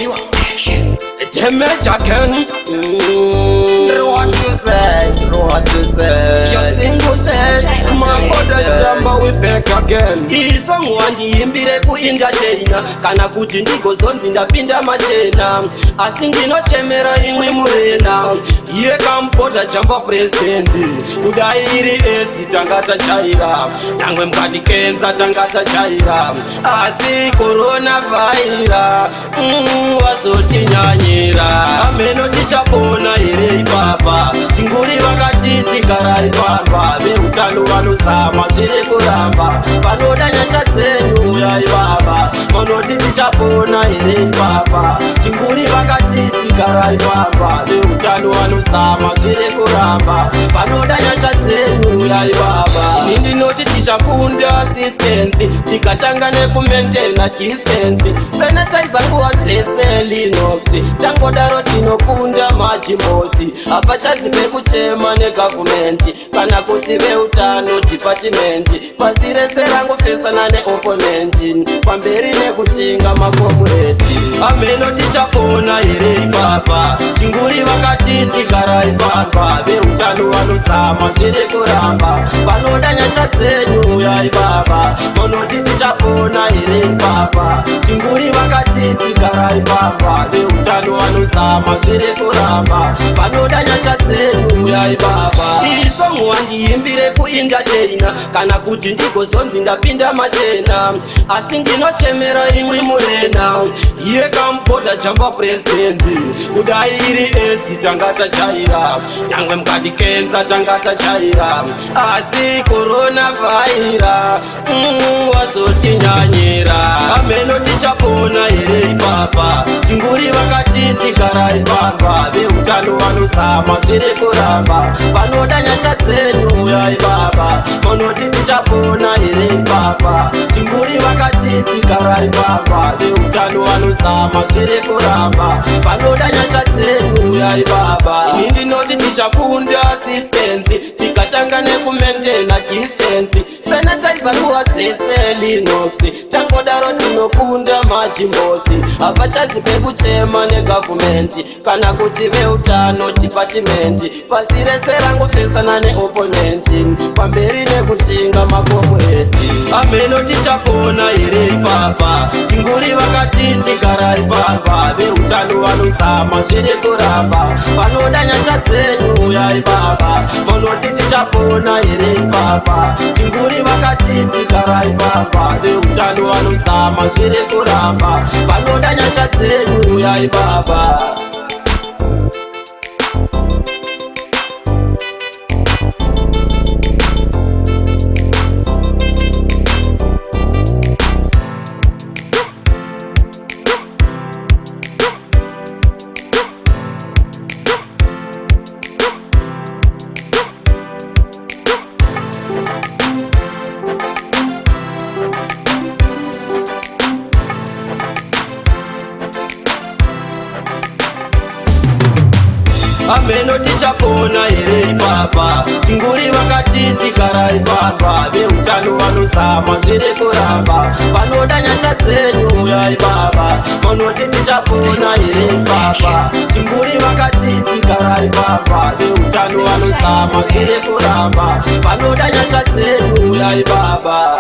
Aiwa, damage again. What you say? What you say? Your single said, my brother jamba we back again. Iso mwandi imbire ku entertainer. Kana kuti ndiko zonzi ndapinda machena. Asingino chemera imwe murena. Iye kampoda jamba president. Kudai iri eti tangata chaira. Nangwe mkati kenza tangata chaira. Asi coronavirus. Wasoti nyanyira. Ameno tichapona ire ipapa. Chinguri wakati tikarai papa. Veutano vanozama zviri kuramba. Vanoda nyasha dzenyu yai baba. Monoti tichapona ire ipapa. Chinguri wakati tikarai papa. Veutano vanozama zviri kuramba. Vanoda nyasha dzenyu yai baba. Ini ndinoti tichakunda assistance. Tikatanga nekumaintaina distance. Sanitizer nguva dzese Linux. Tangodaro tinokunda majimosi. Hapachazipe kuchema negavumenti. Kana kuti veutano department. Pasi rese rangofesana neopponenti. Pamberi nekushinga makomureti. Ameno tichapona ire ipapa. Chinguri vakati tikarai papa. Veutano vanozama zviri kuramba. Vanoda nyasha dzenyu yai baba. Monoti tichapona ire ipapa. Chinguri vakati tikarai papa. Veutano vanozama zviri kuramba. Vanoda nyasha dzenyu yai baba. Iso mwandi imbire ku entertainer. Kana kuti ndiko zonzi ndapinda machena. Asi ndinochemera imwe murena. Iye kampoda jamba president. Kudai iri eti tangata chaira. Nangwe mkati kenza tangata chaira. Asi coronavirus. Wasoti nyanyira. Ameno tichapona ire ipapa. Chinguri vakati tikarai papa. Veutano vanozama zviri kuramba. Vanoda nyasha dzenyu yai baba. Monoti tichapona ire ipapa. Chinguri vakati tikarai papa. Veutano vanozama zviri kuramba. Vanoda nyasha dzenyu yai baba. Ini ndinoti tichakunda assistance. Tikatanga nekumaintaina distance. Sanitizer nguva dzese Linux. Tangodaro tinokunda majimosi. Hapachazipe kuchema negavumenti. Kana kuti veutano department. Pasi rese rangofesana neopponenti. Pamberi nekushinga makomureti. Ameno tichapona ire ipapa. Chinguri vakati tikarai papa. Veutano vanozama zviri kuramba. Vanoda nyasha dzenyu yai baba. Monoti tichapona ire ipapa. Chinguri vakati tikarai papa. Veutano vanozama zviri kuramba. Vanoda nyasha dzenyu yai baba. Ameno tichapona ire ipapa. Chinguri vakati tikarai papa. Veutano vanozama zviri kuramba. Vanoda nyasha dzenyu yai baba. Monoti tichapona ire ipapa. Chinguri vakati tikarai papa. Veutano vanozama zviri kuramba. Vanoda nyasha dzenyu yai baba.